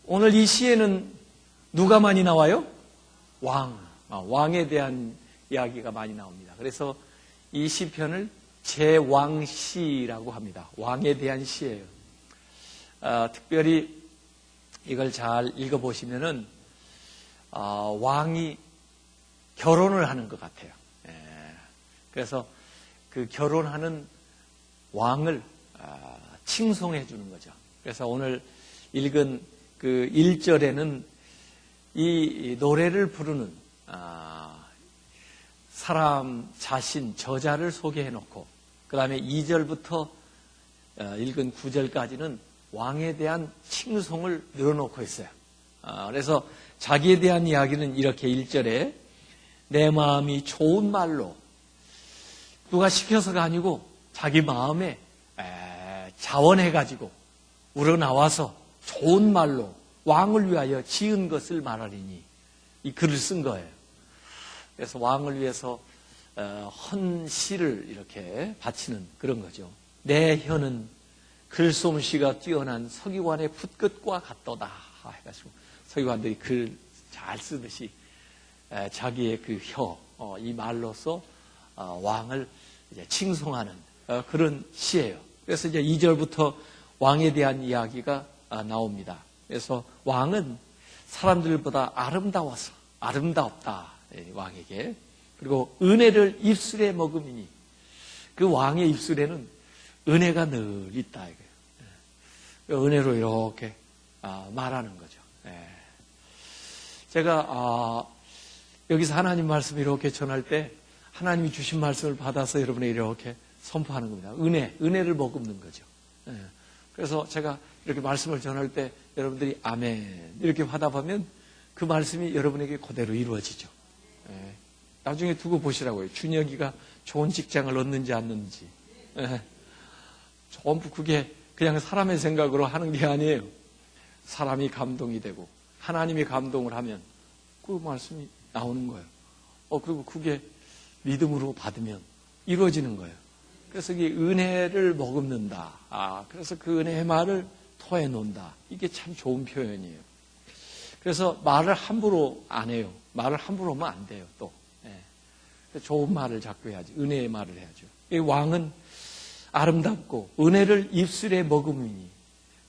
오늘 이 시에는 누가 많이 나와요? 왕에 대한 이야기가 많이 나옵니다. 그래서 이 시편을 제왕시라고 합니다. 왕에 대한 시예요. 특별히 이걸 잘 읽어보시면은 왕이 결혼을 하는 것 같아요. 그래서 그 결혼하는 왕을 칭송해 주는 거죠. 그래서 오늘 읽은 그 1절에는 이 노래를 부르는 사람 자신, 저자를 소개해 놓고 그 다음에 2절부터 읽은 9절까지는 왕에 대한 칭송을 늘어놓고 있어요. 그래서 자기에 대한 이야기는 이렇게 1절에 내 마음이 좋은 말로, 누가 시켜서가 아니고 자기 마음에 자원해가지고 우러나와서 좋은 말로 왕을 위하여 지은 것을 말하리니, 이 글을 쓴 거예요. 그래서 왕을 위해서 헌시를 이렇게 바치는 그런 거죠. 내 혀는 글솜씨가 뛰어난 서기관의 붓끝과 같도다 해가지고 서기관들이 글 잘 쓰듯이 자기의 그 혀, 이 말로서 왕을 이제 칭송하는 그런 시예요. 그래서 이제 2절부터 왕에 대한 이야기가 나옵니다. 그래서 왕은 사람들보다 아름다워서 아름답다, 왕에게. 그리고 은혜를 입술에 머금이니, 그 왕의 입술에는 은혜가 늘 있다, 이거예요. 은혜로 이렇게 말하는 거죠. 제가 여기서 하나님 말씀을 이렇게 전할 때 하나님이 주신 말씀을 받아서 여러분에게 이렇게 선포하는 겁니다. 은혜를 머금는 거죠. 그래서 제가 이렇게 말씀을 전할 때 여러분들이 아멘 이렇게 화답하면 그 말씀이 여러분에게 그대로 이루어지죠. 나중에 두고 보시라고요. 준혁이가 좋은 직장을 얻는지 안 얻는지. 전부 그게 그냥 사람의 생각으로 하는 게 아니에요. 사람이 감동이 되고 하나님이 감동을 하면 그 말씀이 나오는 거예요. 그리고 그게 믿음으로 받으면 이루어지는 거예요. 그래서 이게 은혜를 머금는다. 그래서 그 은혜의 말을 토해 놓는다. 이게 참 좋은 표현이에요. 그래서 말을 함부로 안 해요. 말을 함부로 하면 안 돼요, 또. 좋은 말을 자꾸 해야지. 은혜의 말을 해야죠. 이 왕은 아름답고 은혜를 입술에 머금으니,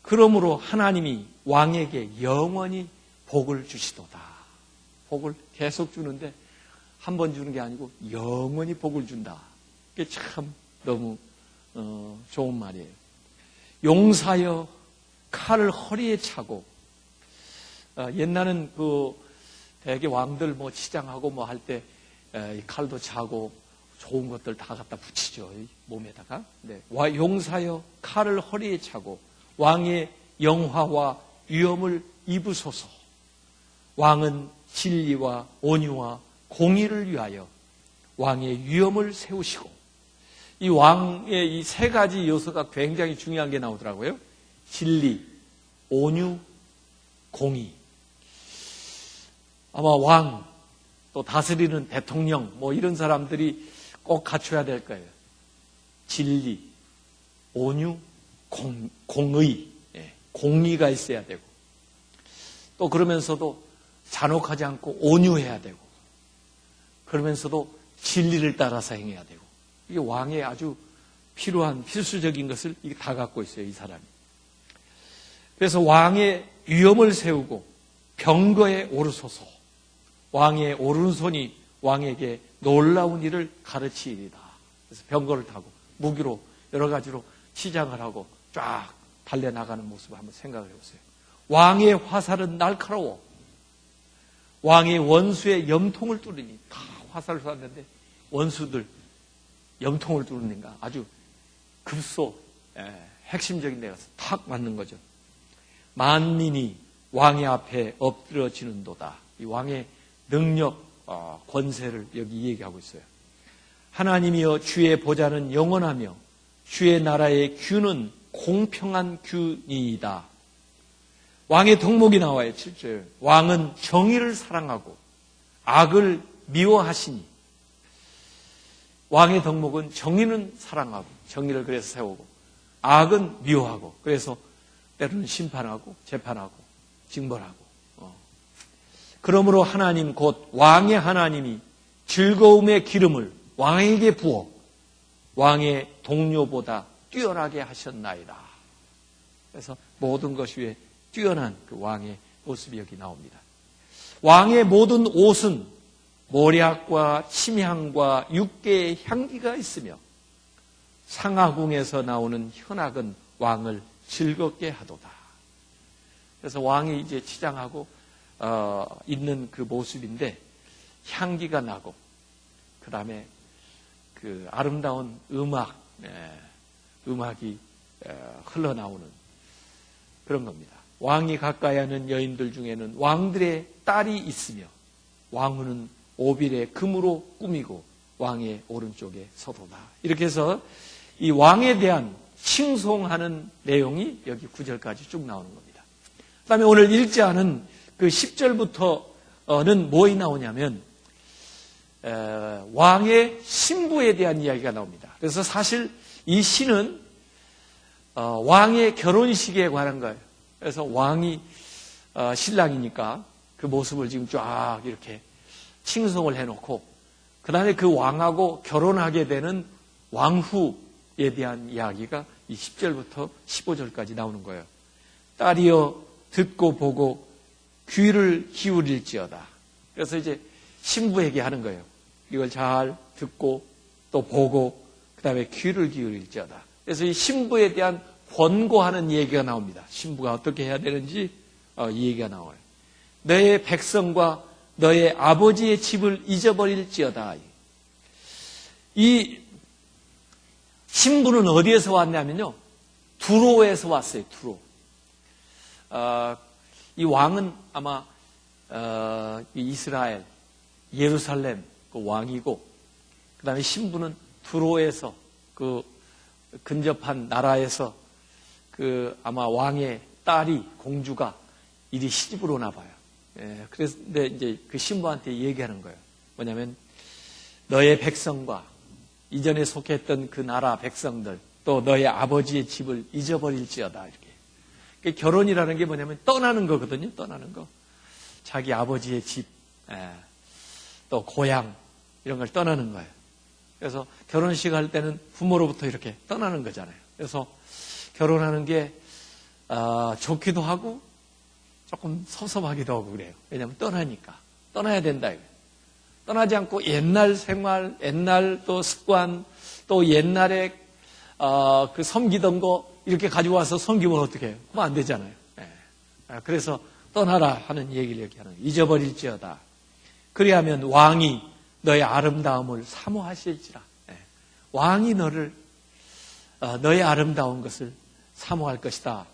그러므로 하나님이 왕에게 영원히 복을 주시도다. 복을 계속 주는데 한 번 주는 게 아니고 영원히 복을 준다. 이게 참 너무 좋은 말이에요. 용사여 칼을 허리에 차고, 옛날은 그 대개 왕들 뭐 치장하고 뭐 할 때 칼도 차고 좋은 것들 다 갖다 붙이죠, 몸에다가. 네. 용사여 칼을 허리에 차고 왕의 영화와 위엄을 입으소서. 왕은 진리와 온유와 공의를 위하여 왕의 위엄을 세우시고, 이 왕의 이 세 가지 요소가 굉장히 중요한 게 나오더라고요. 진리, 온유, 공의. 아마 왕, 또 다스리는 대통령, 뭐 이런 사람들이 꼭 갖춰야 될 거예요. 진리, 온유, 공의, 공의가 있어야 되고, 또 그러면서도 잔혹하지 않고 온유해야 되고, 그러면서도 진리를 따라서 행해야 되고, 이게 왕의 아주 필요한 필수적인 것을 이게 다 갖고 있어요, 이 사람이. 그래서 왕의 위엄을 세우고 병거에 오르소서. 왕의 오른손이 왕에게 놀라운 일을 가르치리이다. 그래서 병거를 타고 무기로 여러 가지로 시장을 하고 쫙 달려나가는 모습을 한번 생각을 해보세요. 왕의 화살은 날카로워 왕의 원수의 염통을 뚫으니, 다 화살을 쐈는데 원수들 염통을 뚫으니까 아주 급소, 핵심적인 데 가서 탁 맞는 거죠. 만민이 왕의 앞에 엎드러지는도다. 이 왕의 능력, 권세를 여기 얘기하고 있어요. 하나님이여 주의 보좌는 영원하며 주의 나라의 규는 공평한 규니이다. 왕의 덕목이 나와요. 7절. 왕은 정의를 사랑하고 악을 미워하시니. 왕의 덕목은 정의는 사랑하고, 정의를 그래서 세우고, 악은 미워하고, 그래서 때로는 심판하고 재판하고, 징벌하고. 그러므로 하나님 곧 왕의 하나님이 즐거움의 기름을 왕에게 부어 왕의 동료보다 뛰어나게 하셨나이다. 그래서 모든 것 위에 뛰어난 그 왕의 모습이 여기 나옵니다. 왕의 모든 옷은 모략과 침향과 육개의 향기가 있으며 상하궁에서 나오는 현악은 왕을 즐겁게 하도다. 그래서 왕이 이제 치장하고 있는 그 모습인데 향기가 나고 그 다음에 그 아름다운 음악이 흘러나오는 그런 겁니다. 왕이 가까이 하는 여인들 중에는 왕들의 딸이 있으며 왕후는 오빌의 금으로 꾸미고 왕의 오른쪽에 서도다. 이렇게 해서 이 왕에 대한 칭송하는 내용이 여기 9절까지 쭉 나오는 겁니다. 그 다음에 오늘 읽자는 그 10절부터는 뭐이 나오냐면 왕의 신부에 대한 이야기가 나옵니다. 그래서 사실 이 시는 왕의 결혼식에 관한 거예요. 그래서 왕이 신랑이니까 그 모습을 지금 쫙 이렇게 칭송을 해놓고 그 다음에 그 왕하고 결혼하게 되는 왕후에 대한 이야기가 이 10절부터 15절까지 나오는 거예요. 딸이여 듣고 보고 귀를 기울일지어다. 그래서 이제 신부에게 하는 거예요. 이걸 잘 듣고 또 보고 그 다음에 귀를 기울일지어다. 그래서 이 신부에 대한 권고하는 얘기가 나옵니다. 신부가 어떻게 해야 되는지 이 얘기가 나와요. 너의 백성과 너의 아버지의 집을 잊어버릴지어다. 이 신부는 어디에서 왔냐면요. 두로에서 왔어요. 두로. 이 왕은 아마 이스라엘, 예루살렘 그 왕이고 그 다음에 신부는 두로에서 그 근접한 나라에서 그 아마 왕의 딸이 공주가 이리 시집을 오나 봐요. 그래서 근데 이제 그 신부한테 얘기하는 거예요. 뭐냐면 너의 백성과 이전에 속했던 그 나라 백성들 또 너의 아버지의 집을 잊어버릴지어다 이렇게. 결혼이라는 게 뭐냐면 떠나는 거거든요. 떠나는 거. 자기 아버지의 집, 또 고향 이런 걸 떠나는 거예요. 그래서 결혼식 할 때는 부모로부터 이렇게 떠나는 거잖아요. 그래서 결혼하는 게 좋기도 하고 조금 섭섭하기도 하고 그래요. 왜냐하면 떠나니까. 떠나야 된다 이거예요. 떠나지 않고 옛날 생활, 옛날 또 습관, 또 옛날에 그 섬기던 거 이렇게 가져와서 섬기면 어떻게 해요? 그럼 안 되잖아요. 그래서 떠나라 하는 얘기를 여기 하는 거예요. 잊어버릴지어다. 그리하면 왕이 너의 아름다움을 사모하실지라. 왕이 너의 아름다운 것을 사모할 것이다.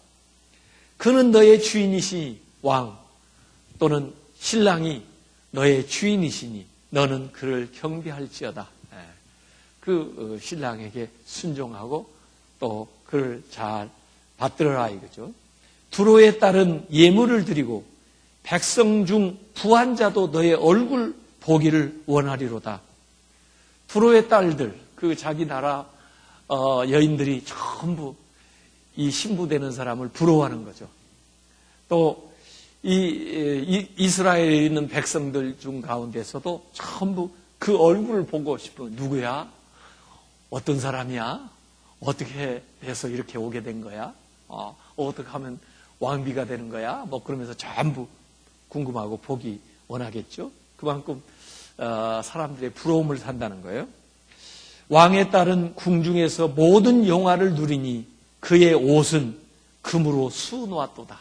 그는 너의 주인이시니 왕 또는 신랑이 너의 주인이시니 너는 그를 경배할지어다. 그 신랑에게 순종하고 또 그를 잘 받들어라 이거죠. 두로에 따른 예물을 드리고 백성 중 부한 자도 너의 얼굴 보기를 원하리로다. 두로의 딸들, 그 자기 나라 여인들이 전부 이 신부되는 사람을 부러워하는 거죠. 또 이스라엘에 있는 백성들 중 가운데서도 전부 그 얼굴을 보고 싶은 누구야? 어떤 사람이야? 어떻게 해서 이렇게 오게 된 거야? 어떻게 하면 왕비가 되는 거야? 뭐 그러면서 전부 궁금하고 보기 원하겠죠. 그만큼 사람들의 부러움을 산다는 거예요. 왕의 딸은 궁중에서 모든 영화를 누리니 그의 옷은 금으로 수놓았도다.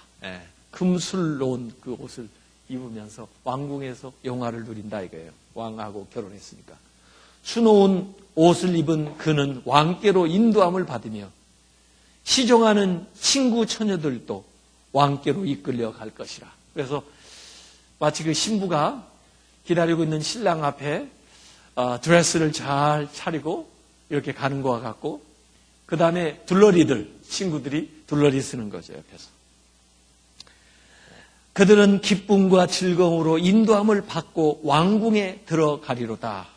금술 놓은 그 옷을 입으면서 왕궁에서 영화를 누린다 이거예요. 왕하고 결혼했으니까. 수놓은 옷을 입은 그는 왕께로 인도함을 받으며 시종하는 친구 처녀들도 왕께로 이끌려 갈 것이라. 그래서 마치 그 신부가 기다리고 있는 신랑 앞에 드레스를 잘 차리고 이렇게 가는 것과 같고 그 다음에 둘러리들, 친구들이 둘러리 쓰는 거죠, 옆에서. 그들은 기쁨과 즐거움으로 인도함을 받고 왕궁에 들어가리로다.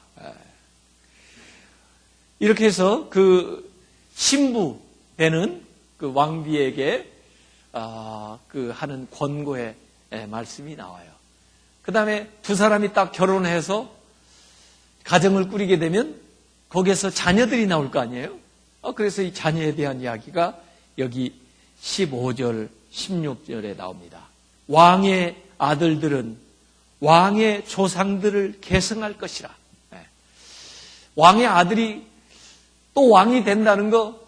이렇게 해서 그 신부 되는 그 왕비에게 그 하는 권고의 말씀이 나와요. 그 다음에 두 사람이 딱 결혼해서 가정을 꾸리게 되면 거기에서 자녀들이 나올 거 아니에요? 그래서 이 자녀에 대한 이야기가 여기 15절, 16절에 나옵니다. 왕의 아들들은 왕의 조상들을 계승할 것이라. 왕의 아들이 또 왕이 된다는 거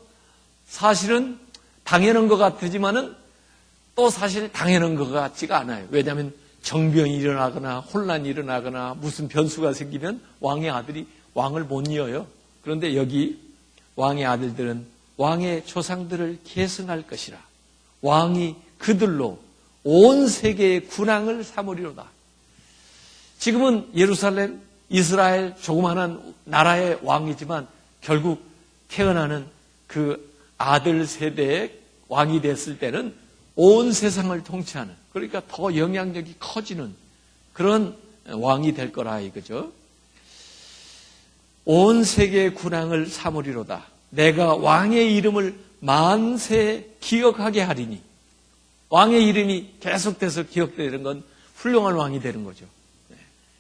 사실은 당연한 것 같지만은 또 사실 당연한 것 같지가 않아요. 왜냐하면 정병이 일어나거나 혼란이 일어나거나 무슨 변수가 생기면 왕의 아들이 왕을 못 이어요. 그런데 여기 왕의 아들들은 왕의 조상들을 계승할 것이라. 왕이 그들로 온 세계의 군왕을 삼으리로다. 지금은 예루살렘, 이스라엘 조그마한 나라의 왕이지만 결국 태어나는 그 아들 세대의 왕이 됐을 때는 온 세상을 통치하는, 그러니까 더 영향력이 커지는 그런 왕이 될 거라 이거죠. 온 세계의 군왕을 삼으리로다. 내가 왕의 이름을 만세 기억하게 하리니. 왕의 이름이 계속돼서 기억되는 건 훌륭한 왕이 되는 거죠.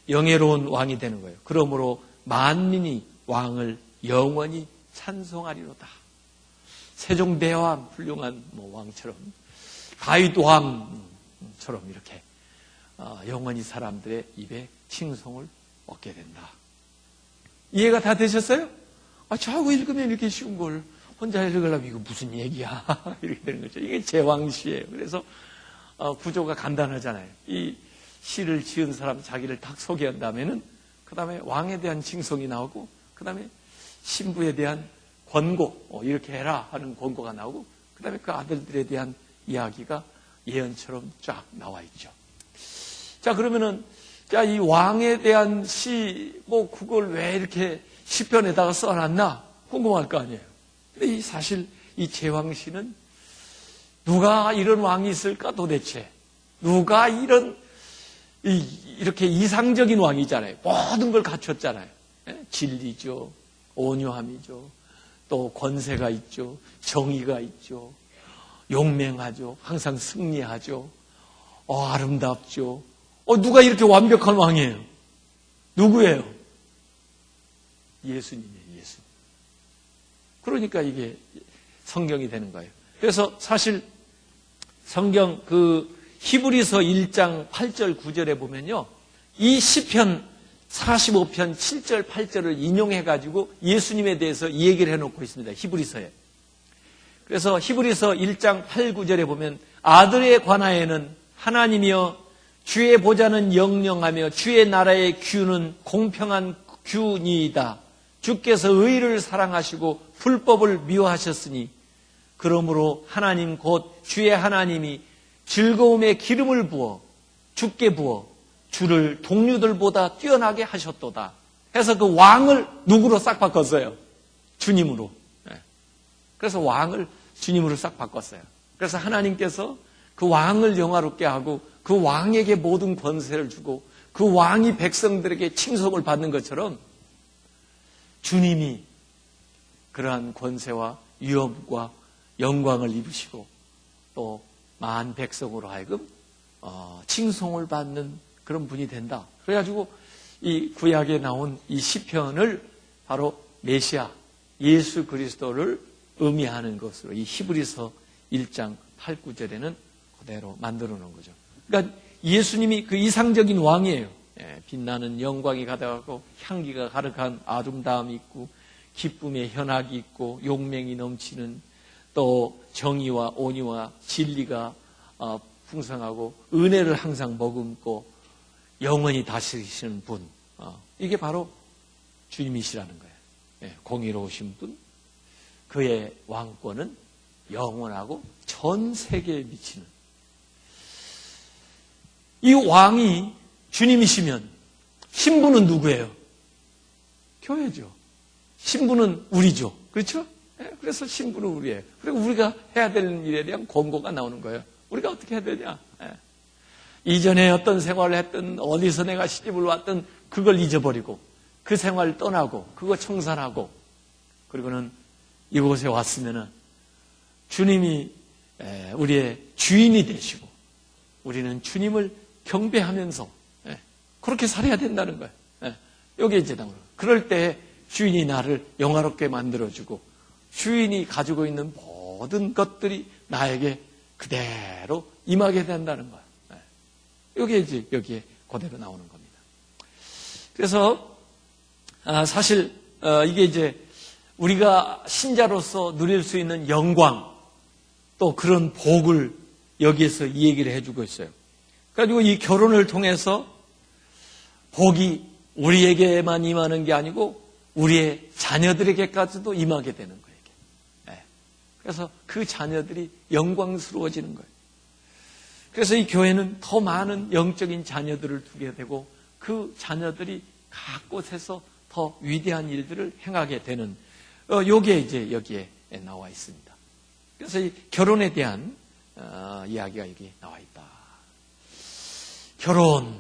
영예로운 왕이 되는 거예요. 그러므로 만민이 왕을 영원히 찬송하리로다. 세종대왕 훌륭한 왕처럼, 다윗 왕처럼 이렇게 영원히 사람들의 입에 칭송을 얻게 된다. 이해가 다 되셨어요? 저하고 읽으면 이렇게 쉬운 걸 혼자 읽으려면 이거 무슨 얘기야? 이렇게 되는 거죠. 이게 제왕시예요. 그래서 구조가 간단하잖아요. 이 시를 지은 사람 자기를 딱 소개한 다음에는 그 다음에 왕에 대한 칭송이 나오고 그 다음에 신부에 대한 권고, 이렇게 해라 하는 권고가 나오고 그 다음에 그 아들들에 대한 이야기가 예언처럼 쫙 나와 있죠. 자, 그러면은 이 왕에 대한 시, 그걸 왜 이렇게 시편에다가 써놨나 궁금할 거 아니에요. 근데 사실 이 제왕시는 누가 이런 왕이 있을까 도대체? 누가 이렇게 이상적인 왕이잖아요. 모든 걸 갖췄잖아요. 진리죠, 온유함이죠, 또 권세가 있죠, 정의가 있죠, 용맹하죠, 항상 승리하죠, 아름답죠. 누가 이렇게 완벽한 왕이에요? 누구예요? 예수님이에요, 예수님. 그러니까 이게 성경이 되는 거예요. 그래서 사실 성경 히브리서 1장 8절 9절에 보면요, 이 시편 45편 7절 8절을 인용해가지고 예수님에 대해서 이 얘기를 해놓고 있습니다. 히브리서에. 그래서 히브리서 1장 8, 9절에 보면 아들에 관하여는 하나님이여 주의 보좌는 영영하며 주의 나라의 규는 공평한 규니이다. 주께서 의를 사랑하시고 불법을 미워하셨으니 그러므로 하나님 곧 주의 하나님이 즐거움의 기름을 부어 주께 부어 주를 동류들보다 뛰어나게 하셨도다. 해서 그 왕을 누구로 싹 바꿨어요? 주님으로. 그래서 왕을 주님으로 싹 바꿨어요. 그래서 하나님께서 그 왕을 영화롭게 하고 그 왕에게 모든 권세를 주고 그 왕이 백성들에게 칭송을 받는 것처럼 주님이 그러한 권세와 위엄과 영광을 입으시고 또 만 백성으로 하여금 칭송을 받는 그런 분이 된다. 그래가지고 이 구약에 나온 이 시편을 바로 메시아 예수 그리스도를 의미하는 것으로 이 히브리서 1장 8, 9절에는 그대로 만들어 놓은 거죠. 그러니까 예수님이 그 이상적인 왕이에요. 빛나는 영광이 가득하고 향기가 가득한 아름다움이 있고 기쁨의 현악이 있고 용맹이 넘치는 또 정의와 온유와 진리가 풍성하고 은혜를 항상 머금고 영원히 다스리시는 분, 이게 바로 주님이시라는 거예요. 공의로우신 분, 그의 왕권은 영원하고 전 세계에 미치는, 이 왕이 주님이시면 신부는 누구예요? 교회죠. 신부는 우리죠. 그렇죠? 그래서 신부는 우리예요. 그리고 우리가 해야 되는 일에 대한 권고가 나오는 거예요. 우리가 어떻게 해야 되냐? 이전에 어떤 생활을 했든 어디서 내가 시집을 왔든 그걸 잊어버리고 그 생활을 떠나고 그거 청산하고 그리고는 이곳에 왔으면은 주님이 우리의 주인이 되시고 우리는 주님을 경배하면서 그렇게 살아야 된다는 거예요. 이게 이제 그럴 때 주인이 나를 영화롭게 만들어주고 주인이 가지고 있는 모든 것들이 나에게 그대로 임하게 된다는 거예요. 이게 이제 여기에 그대로 나오는 겁니다. 그래서 사실 이게 이제 우리가 신자로서 누릴 수 있는 영광 또 그런 복을 여기에서 이 얘기를 해주고 있어요. 그래가지고 이 결혼을 통해서 복이 우리에게만 임하는 게 아니고 우리의 자녀들에게까지도 임하게 되는 거예요. 그래서 그 자녀들이 영광스러워지는 거예요. 그래서 이 교회는 더 많은 영적인 자녀들을 두게 되고 그 자녀들이 각 곳에서 더 위대한 일들을 행하게 되는 요게 이제 여기에 나와 있습니다. 그래서 이 결혼에 대한 이야기가 여기 나와 있다. 결혼.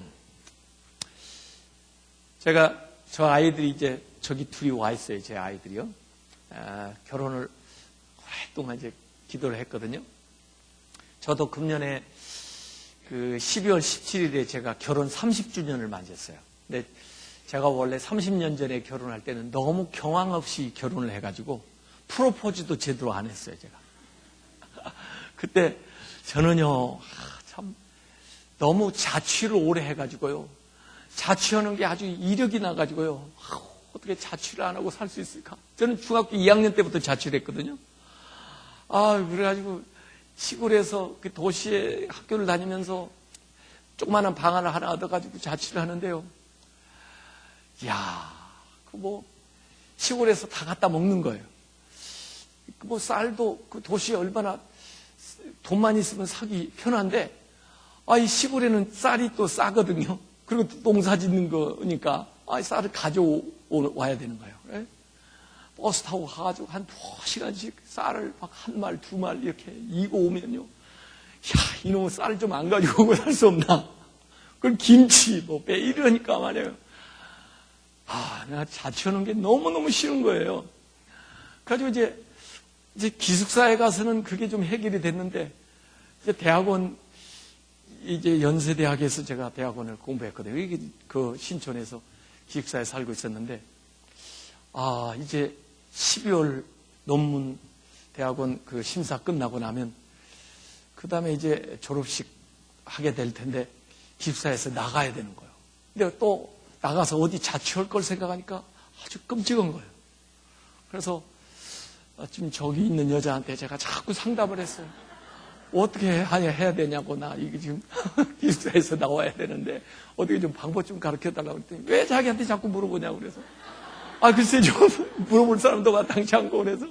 제가 저 아이들이 이제 저기 둘이 와 있어요. 제 아이들이요. 결혼을 오랫동안 이제 기도를 했거든요. 저도 금년에 그 12월 17일에 제가 결혼 30주년을 맞이했어요. 근데 제가 원래 30년 전에 결혼할 때는 너무 경황 없이 결혼을 해가지고 프로포즈도 제대로 안 했어요, 제가. 그때 저는요, 참 너무 자취를 오래 해가지고요. 자취하는 게 아주 이력이 나가지고요. 어떻게 자취를 안 하고 살 수 있을까? 저는 중학교 2학년 때부터 자취를 했거든요. 그래가지고 시골에서 그 도시에 학교를 다니면서 조그마한 방 하나 얻어가지고 자취를 하는데요. 시골에서 다 갖다 먹는 거예요. 쌀도 그 도시에 얼마나 돈만 있으면 사기 편한데, 이 시골에는 쌀이 또 싸거든요. 그리고 농사 짓는 거니까, 쌀을 가져와야 되는 거예요. 버스 타고 가가지고 한 2시간씩 쌀을 막 한 말, 두 말 이렇게 이고 오면요. 이놈의 쌀 좀 안 가지고 오고 살 수 없나? 그럼 김치, 배 이러니까 말이에요. 내가 자취하는 게 너무너무 싫은 거예요. 그래가지고 이제 기숙사에 가서는 그게 좀 해결이 됐는데, 이제 대학원, 이제 연세대학에서 제가 대학원을 공부했거든요. 이게 그 신촌에서 기숙사에 살고 있었는데, 이제 12월 논문 대학원 그 심사 끝나고 나면, 그 다음에 이제 졸업식 하게 될 텐데, 기숙사에서 나가야 되는 거예요. 근데 또 나가서 어디 자취할 걸 생각하니까 아주 끔찍한 거예요. 그래서 지금 저기 있는 여자한테 제가 자꾸 상담을 했어요. 어떻게 해야 되냐고, 나 이게 지금 기숙사에서 나와야 되는데 어떻게 좀 방법 좀 가르쳐 달라고 그랬더니 왜 자기한테 자꾸 물어보냐고 그래서 글쎄 좀 물어볼 사람도 마땅치 않고 그래서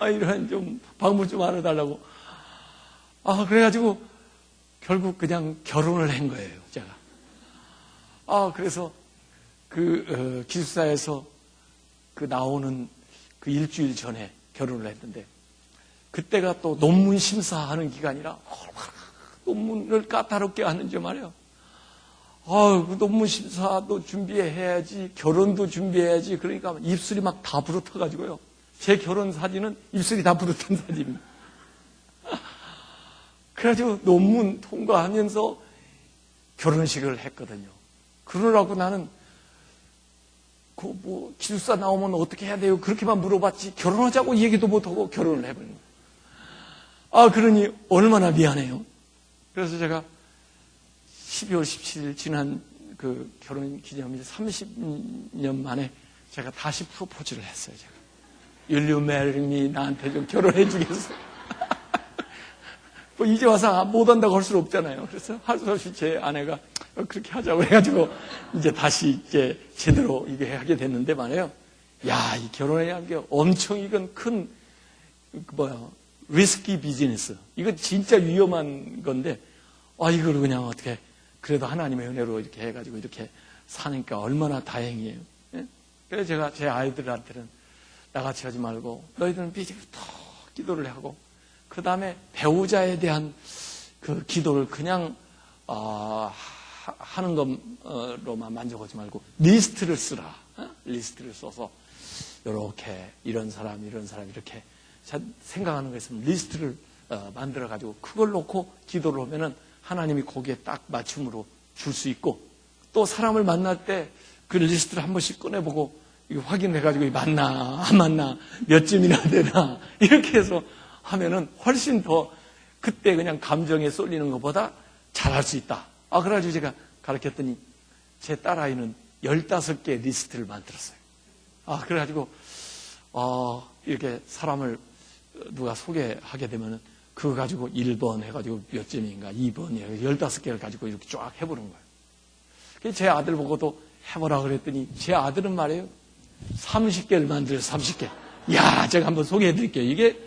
이런 좀 방법 좀 알아달라고. 그래가지고 결국 그냥 결혼을 한 거예요, 제가. 그래서 기숙사에서 나오는 그 일주일 전에 결혼을 했는데, 그때가 또 논문 심사하는 기간이라 논문을 까다롭게 하는지 말이에요. 그 논문 심사도 준비해야지, 결혼도 준비해야지. 그러니까 입술이 막 다 부르터가지고요. 제 결혼 사진은 입술이 다 부르던 사진입니다. 그래가지고 논문 통과하면서 결혼식을 했거든요. 그러라고 나는 기숙사 나오면 어떻게 해야 돼요? 그렇게만 물어봤지 결혼하자고 얘기도 못하고 결혼을 해버린 거예요. 그러니 얼마나 미안해요. 그래서 제가 12월 17일 지난 그 결혼 기념일 30년 만에 제가 다시 프로포즈를 했어요. 제가 Will you marry me? 나한테 좀 결혼해 주겠어요? 이제 와서 못한다고 할 수는 없잖아요. 그래서 할 수 없이 제 아내가 그렇게 하자고 해가지고 이제 다시 이제 제대로 이게 하게 됐는데 말이에요. 이 결혼이라는 게 엄청 이건 큰 리스키 비즈니스. 이건 진짜 위험한 건데 이걸 그냥 어떻게 그래도 하나님의 은혜로 이렇게 해가지고 이렇게 사니까 얼마나 다행이에요. 예? 그래서 제가 제 아이들한테는 나같이 하지 말고 너희들은 비지부터 기도를 하고 그 다음에 배우자에 대한 그 기도를 그냥 하는 것로만 만족하지 말고 리스트를 쓰라. 리스트를 써서 이렇게 이런 사람 이렇게 생각하는 거 있으면 리스트를 만들어 가지고 그걸 놓고 기도를 하면은 하나님이 거기에 딱 맞춤으로 줄 수 있고, 또 사람을 만날 때 그 리스트를 한 번씩 꺼내보고 이거 확인해가지고 맞나 안 맞나 몇 점이나 되나 이렇게 해서 하면은 훨씬 더 그때 그냥 감정에 쏠리는 것보다 잘할 수 있다. 그래가지고 제가 가르쳤더니 제 딸아이는 15개 리스트를 만들었어요. 그래가지고 이렇게 사람을 누가 소개하게 되면은 그거 가지고 1번 해가지고 몇 점인가 2번 15개를 가지고 이렇게 쫙 해보는 거예요. 그래서 제 아들 보고도 해보라 그랬더니 제 아들은 말이에요 30개를 만들어서 30개. 야, 제가 한번 소개해드릴게요. 이게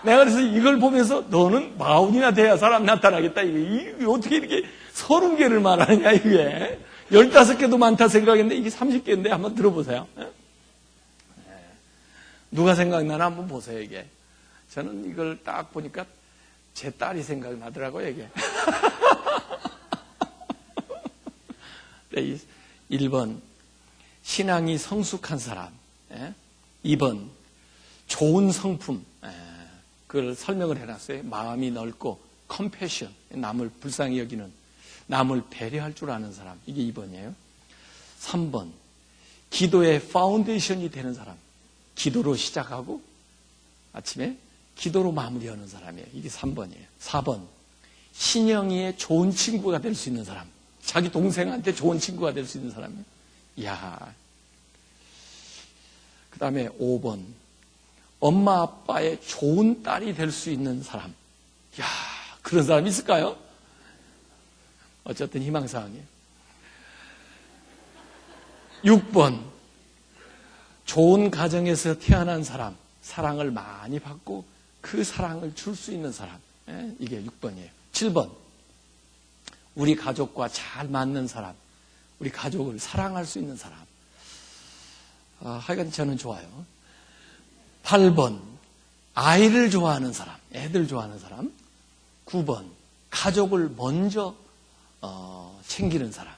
내가 그래서 이걸 보면서 너는 40이나 돼야 사람 나타나겠다. 이게 어떻게 이렇게 30개를 말하느냐 이게. 15개도 많다 생각했는데 이게 30개인데 한번 들어보세요. 누가 생각나나 한번 보세요 이게. 저는 이걸 딱 보니까 제 딸이 생각나더라고요 이게. 1번 신앙이 성숙한 사람. 2번 좋은 성품. 그걸 설명을 해놨어요. 마음이 넓고 컴패션, 남을 불쌍히 여기는, 남을 배려할 줄 아는 사람. 이게 2번이에요. 3번 기도의 파운데이션이 되는 사람. 기도로 시작하고 아침에 기도로 마무리하는 사람이에요. 이게 3번이에요. 4번 신영이의 좋은 친구가 될 수 있는 사람. 자기 동생한테 좋은 친구가 될 수 있는 사람이에요. 이야. 그 다음에 5번 엄마 아빠의 좋은 딸이 될 수 있는 사람. 이야, 그런 사람이 있을까요? 어쨌든 희망사항이에요. 6번 좋은 가정에서 태어난 사람. 사랑을 많이 받고 그 사랑을 줄 수 있는 사람. 이게 6번이에요. 7번 우리 가족과 잘 맞는 사람. 우리 가족을 사랑할 수 있는 사람. 하여간 저는 좋아요. 8번 아이를 좋아하는 사람. 애들 좋아하는 사람. 9번 가족을 먼저 챙기는 사람.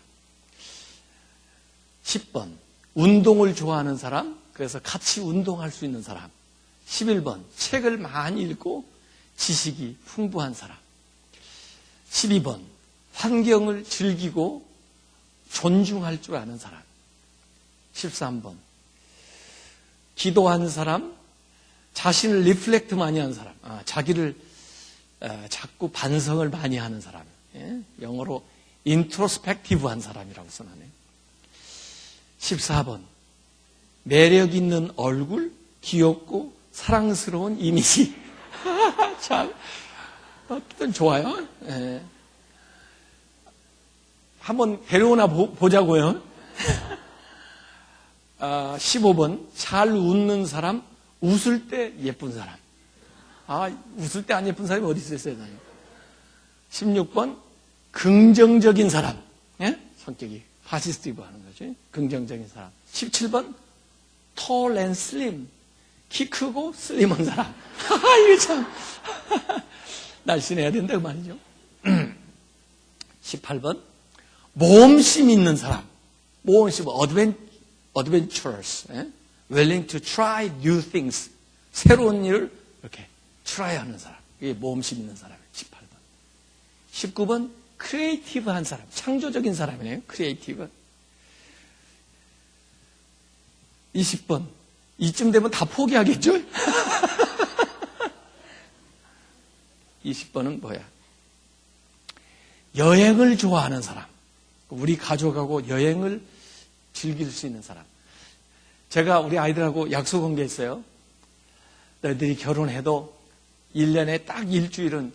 10번 운동을 좋아하는 사람. 그래서 같이 운동할 수 있는 사람. 11번 책을 많이 읽고 지식이 풍부한 사람. 12번 환경을 즐기고 존중할 줄 아는 사람. 13번 기도하는 사람, 자신을 리플렉트 많이 하는 사람. 자기를 자꾸 반성을 많이 하는 사람. 영어로 인트로스펙티브한 사람이라고 써놨네요. 14번 매력 있는 얼굴, 귀엽고 사랑스러운 이미지. 참 어떤 좋아요. 한번 데려오나 보자고요. 15번 잘 웃는 사람, 웃을 때 예쁜 사람. 웃을 때 안 예쁜 사람이 어디 있어요, 세상에. 16번 긍정적인 사람. 성격이 파시스티브 하는 거죠. 긍정적인 사람. 17번 tall and slim. 키 크고 슬림한 사람. 이거 참 날씬해야 된다 그 말이죠. 18번 모험심 있는 사람. 모험심, adventurous. willing to try new things. 새로운 일을 이렇게 try 하는 사람. 이게 모험심 있는 사람이에요. 18번. 19번 크리에이티브한 사람. 창조적인 사람이네요. 크리에이티브. 20번 이쯤 되면 다 포기하겠죠? 20번은 뭐야? 여행을 좋아하는 사람. 우리 가족하고 여행을 즐길 수 있는 사람. 제가 우리 아이들하고 약속한 게 있어요. 너희들이 결혼해도 1년에 딱 일주일은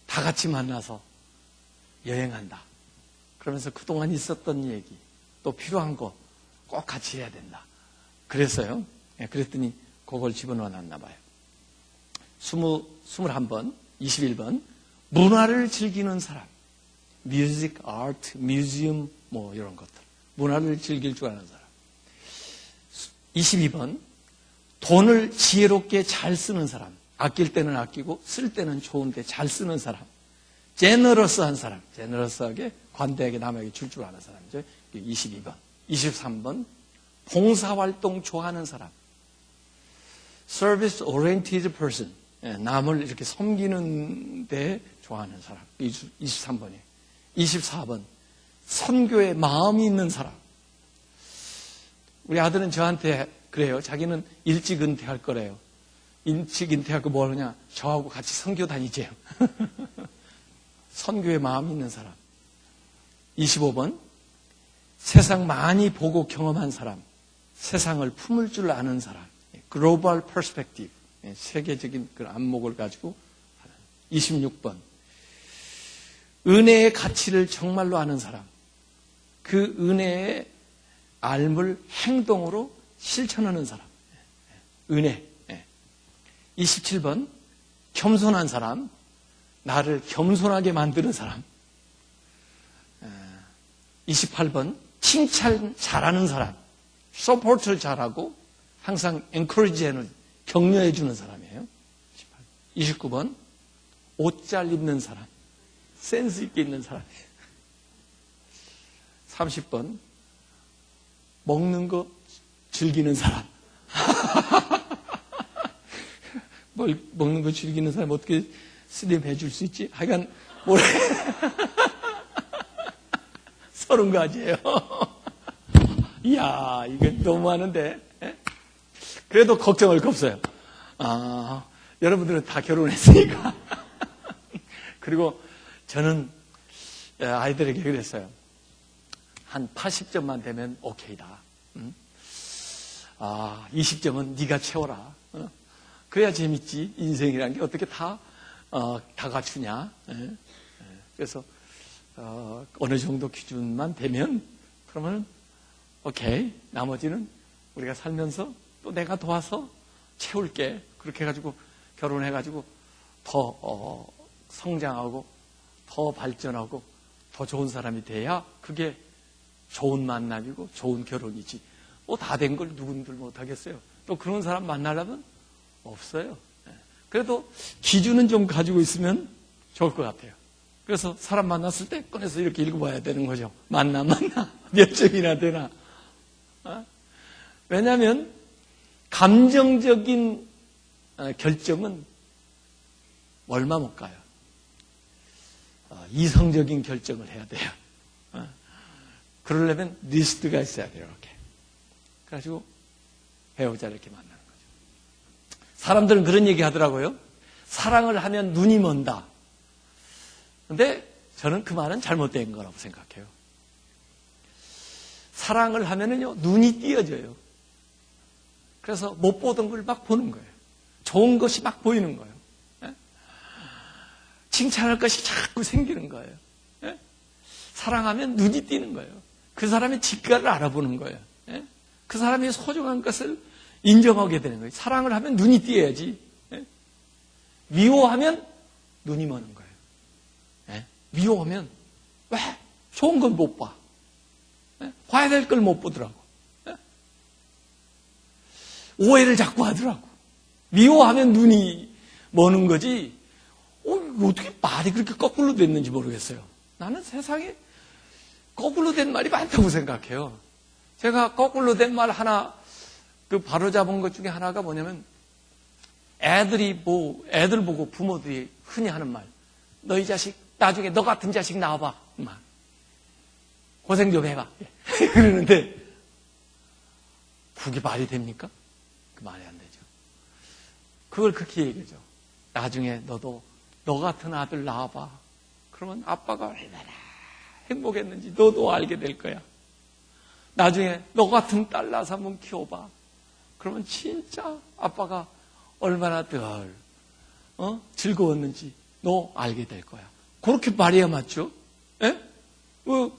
다 같이 만나서 여행한다. 그러면서 그동안 있었던 얘기, 또 필요한 거 꼭 같이 해야 된다. 그랬어요. 그랬더니 그걸 집어넣어 놨나 봐요. 21번, 21번 문화를 즐기는 사람. 뮤직, 아트, 뮤지엄 뭐 이런 것들. 문화를 즐길 줄 아는 사람. 22번 돈을 지혜롭게 잘 쓰는 사람. 아낄 때는 아끼고 쓸 때는 좋은데 잘 쓰는 사람. 제너러스한 사람. 제너러스하게 관대하게 남에게 줄 줄 아는 사람이죠. 22번. 23번 봉사활동 좋아하는 사람. Service oriented person. 남을 이렇게 섬기는 데 좋아하는 사람. 23번이에요. 24번. 선교에 마음이 있는 사람. 우리 아들은 저한테 그래요. 자기는 일찍 은퇴할 거래요. 일찍 은퇴하고 뭘 하냐? 저하고 같이 선교 다니재요. 선교에 마음이 있는 사람. 25번. 세상 많이 보고 경험한 사람. 세상을 품을 줄 아는 사람. 글로벌 퍼스펙티브. 세계적인 그 안목을 가지고. 26번. 은혜의 가치를 정말로 아는 사람. 그 은혜의 알물 행동으로 실천하는 사람. 은혜. 27번. 겸손한 사람. 나를 겸손하게 만드는 사람. 28번. 칭찬 잘하는 사람. 서포트를 잘하고 항상 encourage는 격려해 주는 사람이에요. 29번. 옷 잘 입는 사람. 센스 있게 입는 사람이에요. 30번. 먹는 거 즐기는 사람. 먹는 거 즐기는 사람 어떻게 스lim해 줄 수 있지? 하여간 뭐래. 30가지예요. 이야, 이게 너무하는데. 그래도 걱정할 거 없어요. 여러분들은 다 결혼했으니까. 그리고 저는 아이들에게 그랬어요. 한 80점만 되면 오케이다. 20점은 네가 채워라. 그래야 재밌지. 인생이란 게 어떻게 다 갖추냐. 그래서 어느 정도 기준만 되면 그러면 오케이. 나머지는 우리가 살면서 또 내가 도와서 채울게. 그렇게 해가지고 결혼해가지고 더 성장하고 더 발전하고 더 좋은 사람이 돼야 그게 좋은 만남이고 좋은 결혼이지. 뭐 다 된 걸 누군들 못하겠어요. 또 그런 사람 만나려면 없어요. 그래도 기준은 좀 가지고 있으면 좋을 것 같아요. 그래서 사람 만났을 때 꺼내서 이렇게 읽어봐야 되는 거죠. 만나 몇 점이나 되나. 왜냐하면 감정적인 결정은 얼마 못 가요. 이성적인 결정을 해야 돼요. 그러려면 리스트가 있어야 돼요. 이렇게. 그래가지고 배우자를 이렇게 만나는 거죠. 사람들은 그런 얘기 하더라고요. 사랑을 하면 눈이 먼다. 근데 저는 그 말은 잘못된 거라고 생각해요. 사랑을 하면은요, 눈이 띄어져요. 그래서 못 보던 걸 막 보는 거예요. 좋은 것이 막 보이는 거예요. 칭찬할 것이 자꾸 생기는 거예요. 사랑하면 눈이 띄는 거예요. 그 사람의 직가를 알아보는 거예요. 그 사람의 소중한 것을 인정하게 되는 거예요. 사랑을 하면 눈이 띄어야지. 미워하면 눈이 머는 거예요. 미워하면 왜 좋은 건 못 봐. 봐야 될 걸 못 보더라고. 오해를 자꾸 하더라고. 미워하면 눈이 머는 거지. 어떻게 말이 그렇게 거꾸로 됐는지 모르겠어요. 나는 세상에 거꾸로 된 말이 많다고 생각해요. 제가 거꾸로 된 말 하나, 바로 잡은 것 중에 하나가 뭐냐면, 애들 보고 부모들이 흔히 하는 말. 너희 자식, 나중에 너 같은 자식 낳아봐. 막. 고생 좀 해봐. 그러는데, 그게 말이 됩니까? 그 말이 안 되죠. 그걸 그렇게 얘기하죠. 나중에 너도 너 같은 아들 낳아봐. 그러면 아빠가 얼마나 행복했는지 너도 알게 될 거야. 나중에 너 같은 딸 낳아서 한번 키워봐. 그러면 진짜 아빠가 얼마나 덜 즐거웠는지 너 알게 될 거야. 그렇게 말해야 맞죠?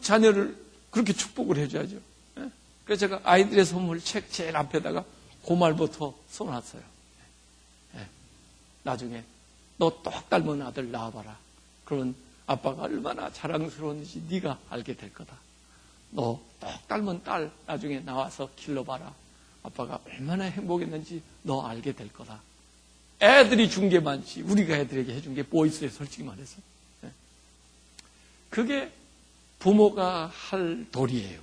자녀를 그렇게 축복을 해줘야죠. 그래서 제가 아이들의 선물 책 제일 앞에다가 그 말부터 써놨어요. 나중에 너 똑 닮은 아들 낳아봐라. 그러면 아빠가 얼마나 자랑스러웠는지 네가 알게 될 거다. 너 똑 닮은 딸 나중에 나와서 길러봐라. 아빠가 얼마나 행복했는지 너 알게 될 거다. 애들이 준 게 많지. 우리가 애들에게 해준 게 뭐 있어요, 솔직히 말해서. 그게 부모가 할 도리예요.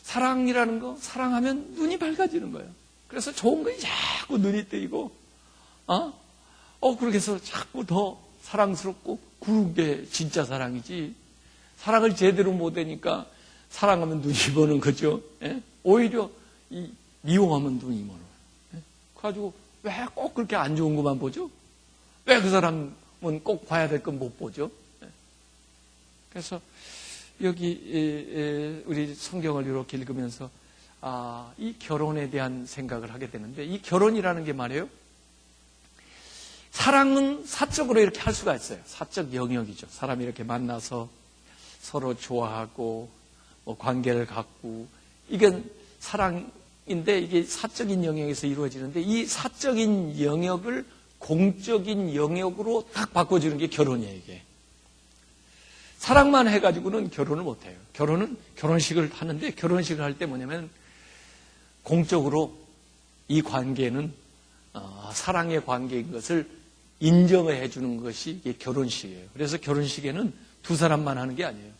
사랑이라는 거, 사랑하면 눈이 밝아지는 거예요. 그래서 좋은 거에 자꾸 눈이 뜨이고, 그렇게 해서 자꾸 더 사랑스럽고 그런 게 진짜 사랑이지. 사랑을 제대로 못하니까 사랑하면 눈이 보는 거죠. 예? 오히려 미워하면 눈이 보는 거예요. 예? 그래가지고 왜 꼭 그렇게 안 좋은 것만 보죠? 왜 그 사람은 꼭 봐야 될 건 못 보죠? 예? 그래서 여기 우리 성경을 이렇게 읽으면서 이 결혼에 대한 생각을 하게 되는데, 이 결혼이라는 게 말이에요, 사랑은 사적으로 이렇게 할 수가 있어요. 사적 영역이죠. 사람이 이렇게 만나서 서로 좋아하고 관계를 갖고, 이건 사랑인데 이게 사적인 영역에서 이루어지는데, 이 사적인 영역을 공적인 영역으로 딱 바꿔주는 게 결혼이에요. 이게 사랑만 해가지고는 결혼을 못해요. 결혼은 결혼식을 하는데, 결혼식을 할 때 뭐냐면 공적으로 이 관계는 사랑의 관계인 것을 인정을 해주는 것이 이게 결혼식이에요. 그래서 결혼식에는 두 사람만 하는 게 아니에요.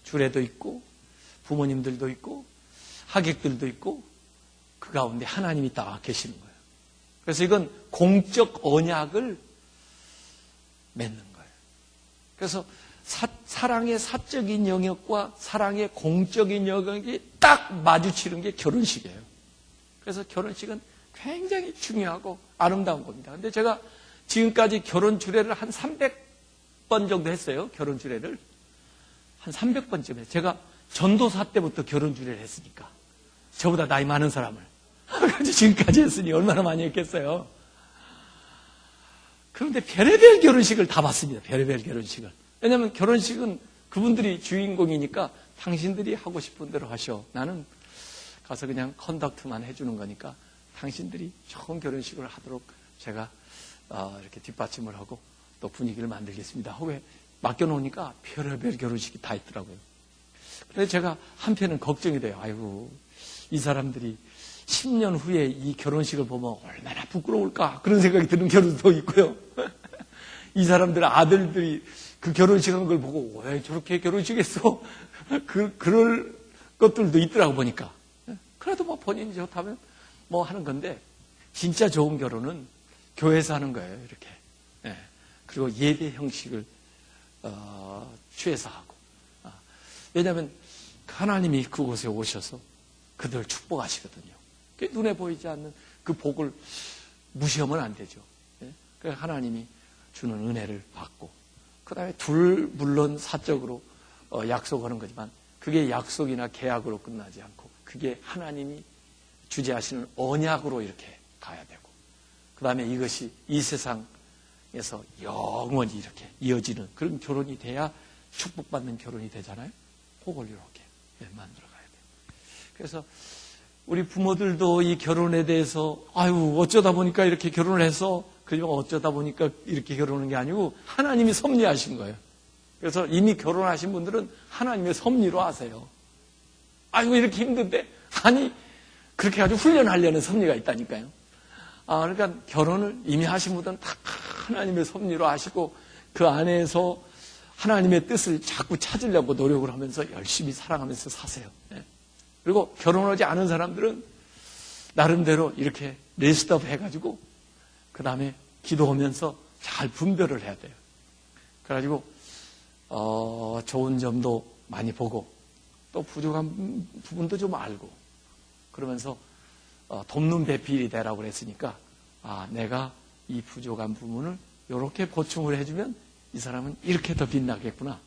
주례도 있고 부모님들도 있고 하객들도 있고 그 가운데 하나님이 딱 계시는 거예요. 그래서 이건 공적 언약을 맺는 거예요. 그래서 사랑의 사적인 영역과 사랑의 공적인 영역이 딱 마주치는 게 결혼식이에요. 그래서 결혼식은 굉장히 중요하고 아름다운 겁니다. 근데 제가 지금까지 결혼 주례를 한 300번 정도 했어요. 결혼 주례를 한 300번쯤 했어요. 제가 전도사 때부터 결혼 주례를 했으니까, 저보다 나이 많은 사람을 지금까지 했으니 얼마나 많이 했겠어요. 그런데 별의별 결혼식을 다 봤습니다. 별의별 결혼식을. 왜냐하면 결혼식은 그분들이 주인공이니까 당신들이 하고 싶은 대로 하셔. 나는 가서 그냥 컨덕트만 해주는 거니까 당신들이 좋은 결혼식을 하도록 제가 이렇게 뒷받침을 하고 또 분위기를 만들겠습니다 하고 맡겨놓으니까 별의별 결혼식이 다 있더라고요. 그래서 제가 한편은 걱정이 돼요. 아이고, 이 사람들이 10년 후에 이 결혼식을 보면 얼마나 부끄러울까, 그런 생각이 드는 결혼도 있고요. 이 사람들 아들들이 그 결혼식 한 걸 보고 왜 저렇게 결혼식 했어? 그럴 것들도 있더라고 보니까. 그래도 뭐 본인이 좋다면 뭐 하는 건데, 진짜 좋은 결혼은 교회에서 하는 거예요. 이렇게. 예. 그리고 예배 형식을 취해서 하고. 왜냐하면 하나님이 그곳에 오셔서 그들을 축복하시거든요. 눈에 보이지 않는 그 복을 무시하면 안 되죠. 예? 그래서 하나님이 주는 은혜를 받고, 그 다음에 물론 사적으로 약속하는 거지만 그게 약속이나 계약으로 끝나지 않고 그게 하나님이 주재하시는 언약으로 이렇게 가야 되고, 그 다음에 이것이 이 세상에서 영원히 이렇게 이어지는 그런 결혼이 돼야 축복받는 결혼이 되잖아요. 그걸 이렇게 만들어 가야 돼요. 그래서 우리 부모들도 이 결혼에 대해서 어쩌다 보니까 이렇게 결혼을 해서, 그리고 어쩌다 보니까 이렇게 결혼하는 게 아니고 하나님이 섭리하신 거예요. 그래서 이미 결혼하신 분들은 하나님의 섭리로 하세요. 이렇게 힘든데, 그렇게 아주 훈련하려는 섭리가 있다니까요. 그러니까 결혼을 이미 하신 분들은 다 하나님의 섭리로 하시고 그 안에서 하나님의 뜻을 자꾸 찾으려고 노력을 하면서 열심히 사랑하면서 사세요. 그리고 결혼하지 않은 사람들은 나름대로 이렇게 리스트업 해가지고 그 다음에 기도하면서 잘 분별을 해야 돼요. 그래가지고 좋은 점도 많이 보고 또 부족한 부분도 좀 알고, 그러면서 돕는 배필이 되라고 그랬으니까 내가 이 부족한 부분을 이렇게 보충을 해주면 이 사람은 이렇게 더 빛나겠구나.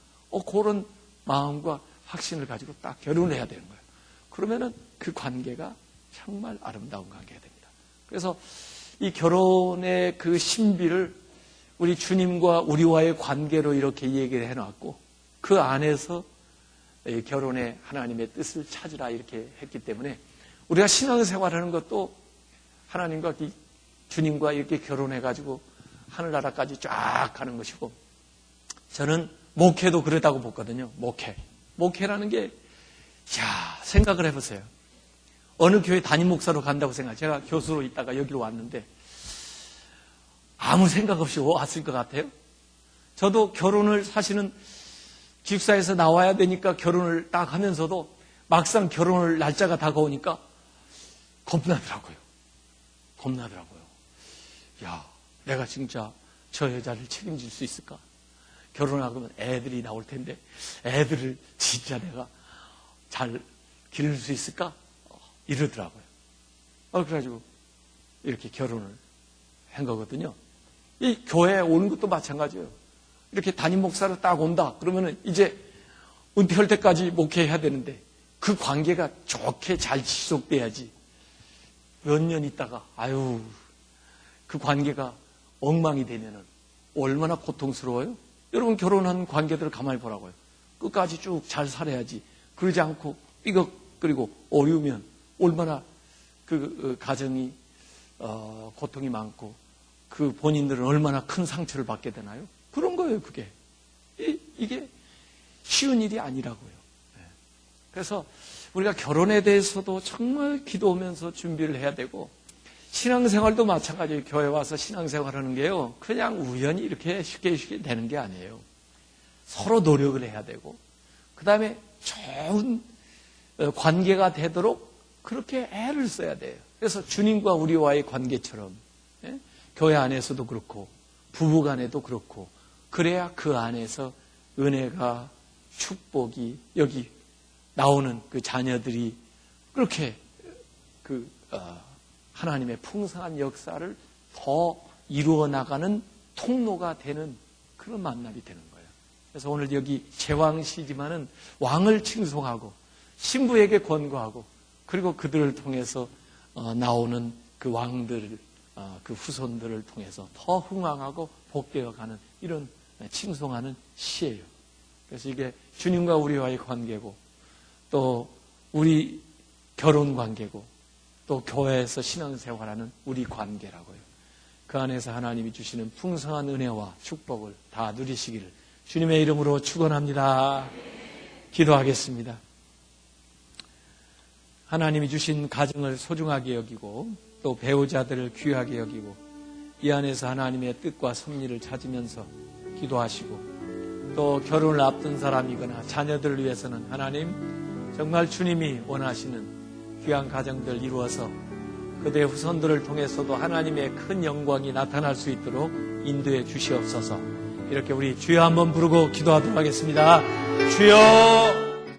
그런 마음과 확신을 가지고 딱 결혼을 해야 되는 거예요. 그러면은 그 관계가 정말 아름다운 관계가 됩니다. 그래서 이 결혼의 그 신비를 우리 주님과 우리와의 관계로 이렇게 얘기를 해놨고, 그 안에서 결혼의 하나님의 뜻을 찾으라 이렇게 했기 때문에 우리가 신앙생활하는 것도 하나님과 주님과 이렇게 결혼해가지고 하늘나라까지 쫙 가는 것이고, 저는 목회도 그러다고 보거든요. 목회라는 게, 생각을 해보세요. 어느 교회 담임 목사로 간다고 생각해요. 제가 교수로 있다가 여기로 왔는데 아무 생각 없이 왔을 것 같아요. 저도 결혼을 사실은 기숙사에서 나와야 되니까 결혼을 딱 하면서도 막상 결혼을 날짜가 다가오니까 겁나더라고요. 내가 진짜 저 여자를 책임질 수 있을까? 결혼하면 애들이 나올 텐데 애들을 진짜 내가 잘 기를 수 있을까? 이러더라고요. 그래가지고 이렇게 결혼을 한 거거든요. 이 교회에 오는 것도 마찬가지예요. 이렇게 담임 목사로 딱 온다. 그러면은 이제 은퇴할 때까지 목회해야 되는데 그 관계가 좋게 잘 지속돼야지. 몇 년 있다가 그 관계가 엉망이 되면은 얼마나 고통스러워요? 여러분 결혼한 관계들을 가만히 보라고요. 끝까지 쭉 잘 살아야지. 그러지 않고 삐걱거리고 어려우면 얼마나 그 가정이 고통이 많고 그 본인들은 얼마나 큰 상처를 받게 되나요? 그런 거예요, 그게. 이게 쉬운 일이 아니라고요. 그래서 우리가 결혼에 대해서도 정말 기도하면서 준비를 해야 되고, 신앙생활도 마찬가지예요. 교회 와서 신앙생활 하는 게요, 그냥 우연히 이렇게 쉽게 되는 게 아니에요. 서로 노력을 해야 되고, 그 다음에 좋은 관계가 되도록 그렇게 애를 써야 돼요. 그래서 주님과 우리와의 관계처럼, 교회 안에서도 그렇고, 부부 간에도 그렇고, 그래야 그 안에서 은혜가, 축복이, 여기 나오는 그 자녀들이 그렇게 하나님의 풍성한 역사를 더 이루어 나가는 통로가 되는 그런 만남이 되는 거예요. 그래서 오늘 여기 제왕시지만은 왕을 칭송하고 신부에게 권고하고 그리고 그들을 통해서 나오는 그 왕들, 그 후손들을 통해서 더 흥왕하고 복되어가는 이런 칭송하는 시예요. 그래서 이게 주님과 우리와의 관계고 또 우리 결혼 관계고 또 교회에서 신앙생활하는 우리 관계라고요. 그 안에서 하나님이 주시는 풍성한 은혜와 축복을 다 누리시기를 주님의 이름으로 축원합니다. 기도하겠습니다. 하나님이 주신 가정을 소중하게 여기고 또 배우자들을 귀하게 여기고 이 안에서 하나님의 뜻과 섭리를 찾으면서 기도하시고 또 결혼을 앞둔 사람이거나 자녀들을 위해서는 하나님 정말 주님이 원하시는 귀한 가정들 이루어서 그대의 후손들을 통해서도 하나님의 큰 영광이 나타날 수 있도록 인도해 주시옵소서. 이렇게 우리 주여 한번 부르고 기도하도록 하겠습니다. 주여